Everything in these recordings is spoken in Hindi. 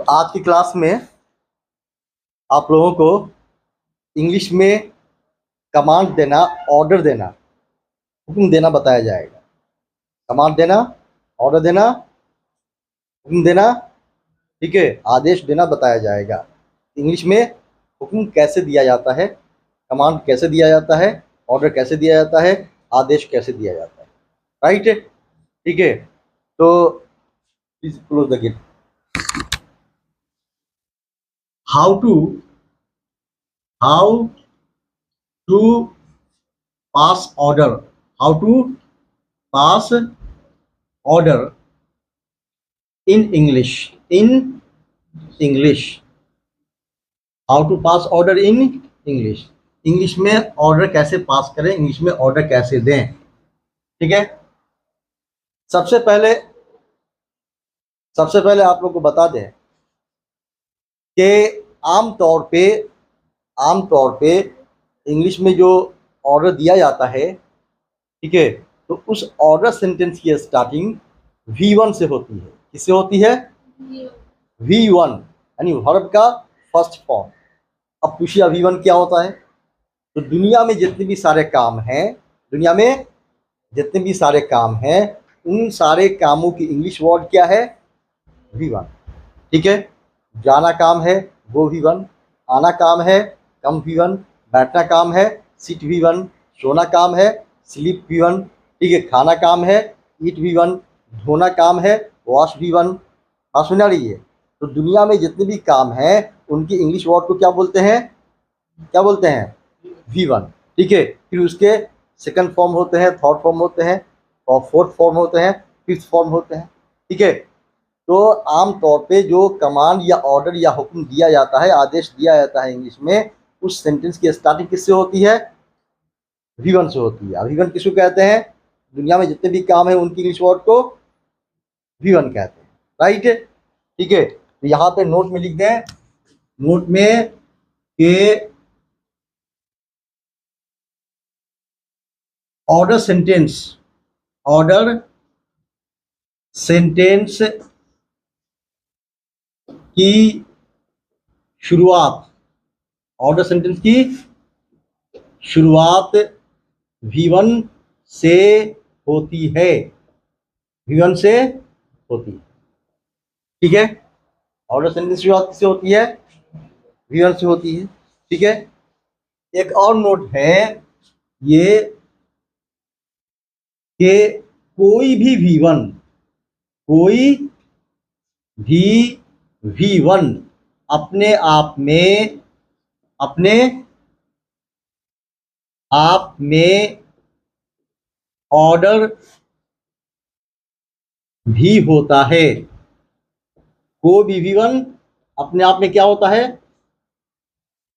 तो आज की क्लास में आप लोगों को इंग्लिश में कमांड देना, ऑर्डर देना, हुक्म देना बताया जाएगा। कमांड देना, ऑर्डर देना, हुक्म देना, ठीक है, आदेश देना बताया जाएगा। इंग्लिश में हुक्म कैसे दिया जाता है, कमांड कैसे दिया जाता है, ऑर्डर कैसे दिया जाता है, आदेश कैसे दिया जाता है। राइट, ठीक है। तो please close the gate. How to pass order, how to pass order in English, how to pass order in English, English में ऑर्डर कैसे पास करें, इंग्लिश में ऑर्डर कैसे दें। ठीक है, सबसे पहले आप लोग को बता दें कि आमतौर पे इंग्लिश में जो ऑर्डर दिया जाता है, ठीक है, तो उस ऑर्डर सेंटेंस की स्टार्टिंग V1 से होती है। किससे होती है? V1, यानी वर्ब का फर्स्ट फॉर्म। अब पूछिए V1 क्या होता है? तो दुनिया में जितने भी सारे काम हैं, उन सारे कामों की इंग्लिश वर्ड क्या है? V1। ठीक है, जाना काम है वो V1, आना काम है कम V1, बैठना काम है सिट V1, सोना काम है स्लीप V1, ठीक है, खाना काम है ईट V1, धोना काम है वॉश V1। हाँ, सुना रही है? तो दुनिया में जितने भी काम हैं उनकी इंग्लिश वर्ड को क्या बोलते हैं? V1। ठीक है, फिर उसके सेकंड फॉर्म होते हैं, थर्ड फॉर्म होते हैं, और फोर्थ फॉर्म होते हैं, फिफ्थ फॉर्म होते हैं। ठीक है, तो आमतौर पे जो कमांड या ऑर्डर या हुक्म दिया जाता है, आदेश दिया जाता है इंग्लिश में, उस सेंटेंस की स्टार्टिंग किससे होती है? V1 से होती है। V1 किसको कहते हैं? दुनिया में जितने भी काम है उनकी इंग्लिश वर्ड को V1 कहते हैं। राइट, ठीक है। तो यहाँ पे नोट में लिख दें, नोट में कि ऑर्डर सेंटेंस की शुरुआत, ऑर्डर सेंटेंस की शुरुआत V1 से होती है, V1 से होती है। ठीक है, ऑर्डर सेंटेंस की शुरुआत किससे होती है? V1 से होती है। ठीक है, एक और नोट है ये कि कोई भी V1 अपने आप में ऑर्डर भी होता है। कोई भी V1 अपने आप में क्या होता है?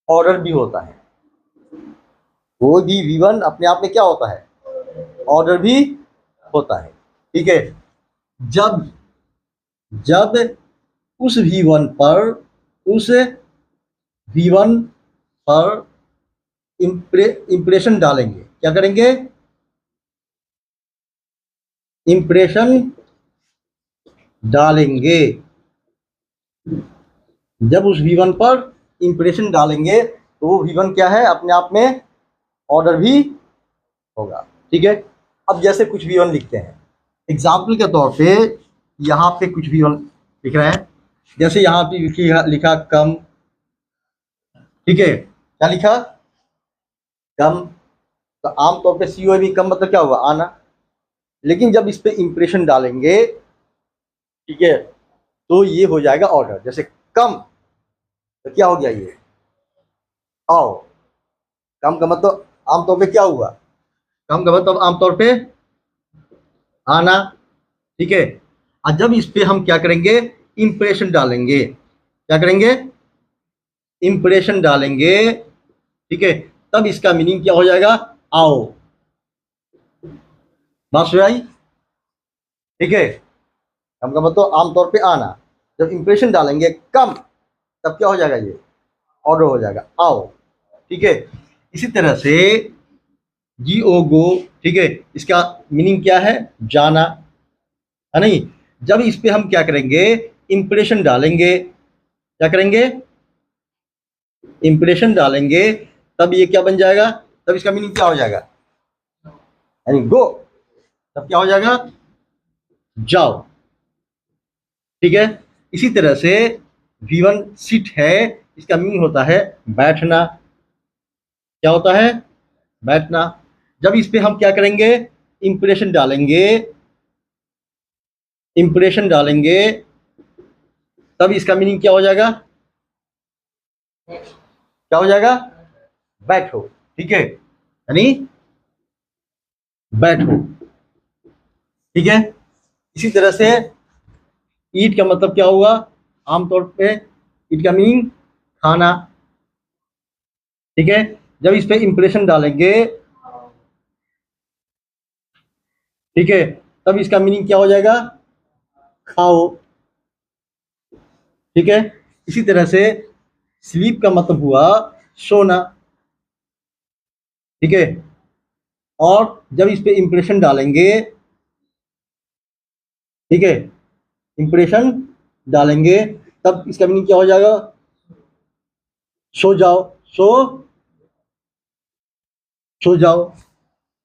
ऑर्डर भी होता है। कोई भी V1 अपने आप में क्या होता है? ऑर्डर भी होता है। ठीक है, जब उस V1 पर इंप्रेशन डालेंगे, क्या करेंगे? इंप्रेशन डालेंगे। जब उस V1 पर इंप्रेशन डालेंगे तो वो V1 क्या है? अपने आप में ऑर्डर भी होगा। ठीक है, अब जैसे कुछ V1 लिखते हैं, एग्जाम्पल के तौर पे यहाँ पे कुछ V1 लिख रहे हैं। जैसे यहाँ पे लिखा कम। ठीक है, क्या लिखा? कम। तो आमतौर पे COM कम मतलब क्या हुआ? आना। लेकिन जब इस पे इंप्रेशन डालेंगे, ठीक है, तो ये हो जाएगा ऑर्डर। जैसे कम, तो क्या हो गया? ये आओ। कम का मतलब आमतौर पे क्या हुआ? कम का मतलब आमतौर पे आना। ठीक है, और जब इस पे हम क्या करेंगे? इंप्रेशन डालेंगे। क्या करेंगे? इंप्रेशन डालेंगे। ठीक है, तब इसका मीनिंग क्या हो जाएगा? आओ। बात समझ आई? ठीक है, कम का मतलब आमतौर पे आना। जब इंप्रेशन डालेंगे कम, तब क्या हो जाएगा? ये ऑर्डर हो जाएगा, आओ। ठीक है, इसी तरह से गो। ठीक है, इसका मीनिंग क्या है? जाना, है नहीं? जब इस पे हम क्या करेंगे? इंप्रेशन डालेंगे, क्या करेंगे, इंप्रेशन डालेंगे, तब ये क्या बन जाएगा, तब इसका मीनिंग क्या हो जाएगा, यानी गो, तब क्या हो जाएगा, जाओ। ठीक है, इसी तरह से V1 सिट है, इसका मीनिंग होता है बैठना। क्या होता है, बैठना। जब इस पे हम क्या करेंगे, इंप्रेशन डालेंगे, इंप्रेशन डालेंगे, तब इसका मीनिंग क्या हो जाएगा, क्या हो जाएगा, बैठो। ठीक है, यानी बैठो। ठीक है, इसी तरह से ईट का मतलब क्या हुआ, आमतौर पे ईट का मीनिंग खाना। ठीक है, जब इस पे इंप्रेशन डालेंगे, ठीक है, तब इसका मीनिंग क्या हो जाएगा, खाओ। ठीक है, इसी तरह से स्लीप का मतलब हुआ सोना। ठीक है, और जब इस पे इंप्रेशन डालेंगे, ठीक है, इंप्रेशन डालेंगे, तब इसका मीनिंग क्या हो जाएगा, सो जाओ, सो सो जाओ।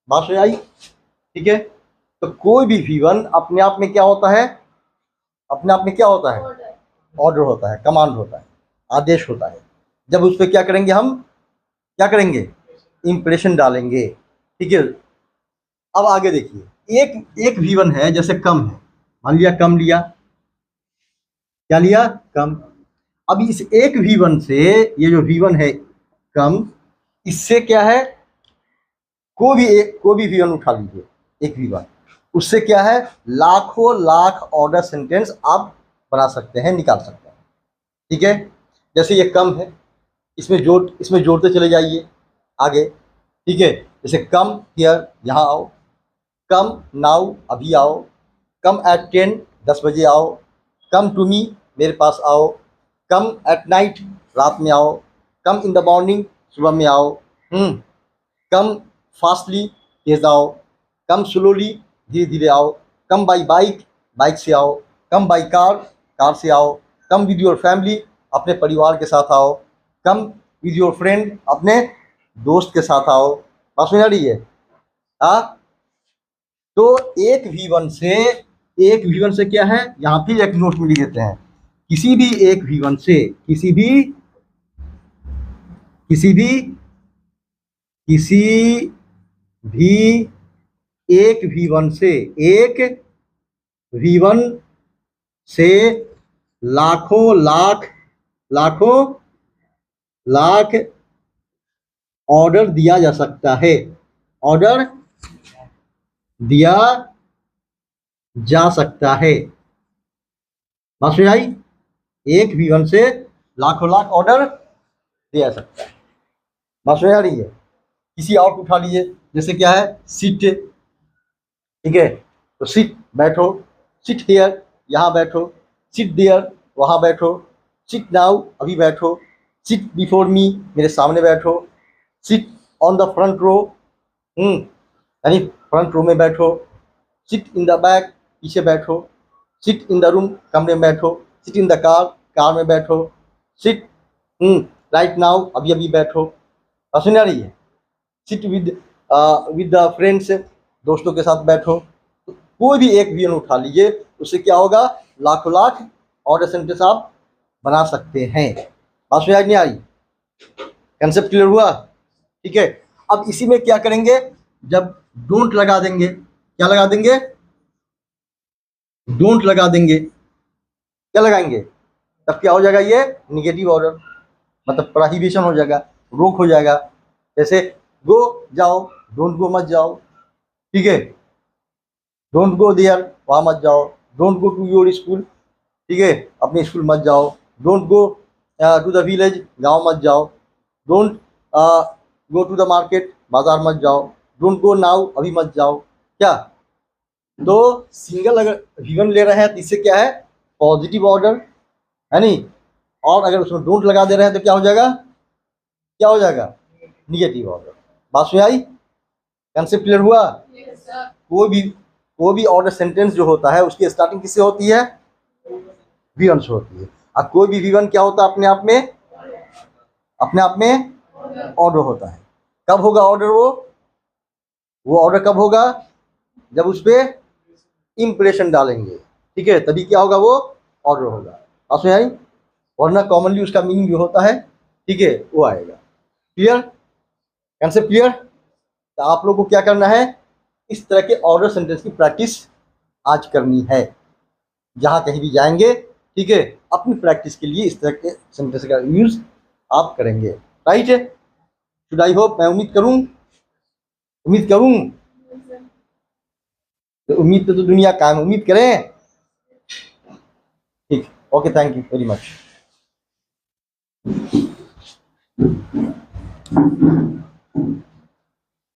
बात समझ आई। ठीक है, तो कोई भी V1 अपने आप में क्या होता है, अपने आप में क्या होता है, ऑर्डर होता है, कमांड होता है, आदेश होता है। जब उस पर क्या करेंगे, हम क्या करेंगे, इंप्रेशन डालेंगे। ठीक है, अब आगे देखिए, एक एक V1 है, जैसे कम है, मान लिया कम लिया, क्या लिया, कम। अब इस एक V1 से, ये जो V1 है कम, इससे क्या है, कोई भी V1 उठा लीजिए, एक V1, उससे क्या है, लाखों लाख ऑर्डर सेंटेंस आप बना सकते हैं, निकाल सकते हैं। ठीक है, जैसे ये कम है, इसमें जोड़ते चले जाइए आगे। ठीक है, जैसे कम हियर, यहाँ आओ, कम नाउ, अभी आओ, कम एट 10, 10 बजे आओ, कम टू मी, मेरे पास आओ, कम एट नाइट, रात में आओ, कम इन द मॉर्निंग, सुबह में आओ, कम फास्टली, तेज आओ, कम स्लोली, धीरे धीरे आओ, कम बाई बाइक, बाइक से आओ, कम बाई कार, कार से आओ, कम विद योर फैमिली, अपने परिवार के साथ आओ, कम विद योर फ्रेंड, अपने दोस्त के साथ आओ। बात समझ आ रही है, हाँ। तो एक V1 से क्या है, यहाँ फिर एक नोट में लिख देते हैं, किसी भी एक V1 से, किसी भी एक V1 से, एक V1 से लाखों लाख ऑर्डर दिया जा सकता है, ऑर्डर दिया जा सकता है। बात समझ आई, एक V1 से लाखों लाख ऑर्डर दिया जा सकता है। बात समझ आ रही है। किसी और को उठा लीजिए, जैसे क्या है, सिट। ठीक है, तो सिट, बैठो, सिट हियर, यहाँ बैठो, सिट देयर, वहाँ बैठो, सिट नाउ, अभी बैठो, सिट बिफोर मी, मेरे सामने बैठो, sit on the front row, यानी फ्रंट रो में बैठो, सिट इन द बैक, पीछे बैठो, सिट इन द रूम, कमरे में बैठो, sit in the car, car में बैठो, सिट राइट नाउ, अभी अभी बैठो। सुन आ रही है, सिट विद द फ्रेंड्स, दोस्तों के साथ बैठो। तो कोई भी एक V1 उठा लीजिए, उससे क्या होगा, लाखों लाख ऑर्डर सेंटेंस आप बना सकते हैं। बात समझ नहीं आ रही, कंसेप्ट क्लियर हुआ। ठीक है, अब इसी में क्या करेंगे, जब डोंट लगा देंगे, क्या लगा देंगे, डोंट लगा देंगे, क्या लगाएंगे, तब क्या हो जाएगा, ये निगेटिव ऑर्डर, मतलब प्रोहिबिशन हो जाएगा, रोक हो जाएगा। जैसे गो, जाओ, डोंट गो, मत जाओ। ठीक है, डोंट गो देयर, वहाँ मत जाओ, don't go to your school, ठीक है, अपने स्कूल मत जाओ, don't go to the village, गाँव मत जाओ, don't go to the market, बाजार मत जाओ, डोंट गो नाउ, अभी मत जाओ। क्या, तो सिंगल अगर V1 ले रहे हैं तो इससे क्या है, पॉजिटिव ऑर्डर है नहीं, और अगर उसमें डोंट लगा दे रहे हैं तो क्या हो जाएगा, क्या हो जाएगा, निगेटिव ऑर्डर। बात समझ आई, कंसेप्ट क्लियर हुआ। कोई भी ऑर्डर सेंटेंस जो होता है, उसकी स्टार्टिंग किससे होती है, V1 से होती है। अब कोई भी V1 क्या होता है, अपने आप में ऑर्डर होता है। कब होगा ऑर्डर? वो ऑर्डर कब होगा? जब उस पर इंप्रेशन डालेंगे, ठीक है, तभी क्या होगा, वो ऑर्डर होगा। आप समझ आई? वरना कॉमनली उसका मीनिंग जो होता है, ठीक है, वो आएगा। क्लियर? Concept clear? तो आप लोग को क्या करना है, इस तरह के ऑर्डर सेंटेंस की प्रैक्टिस आज करनी है। जहां कहीं भी जाएंगे, ठीक है, अपनी प्रैक्टिस के लिए इस तरह के सेंटेंस का यूज आप करेंगे। राइट? शुड आई होप, मैं उम्मीद करूं तो उम्मीद तो दुनिया कायम, उम्मीद करें। ठीक, okay, thank you very much.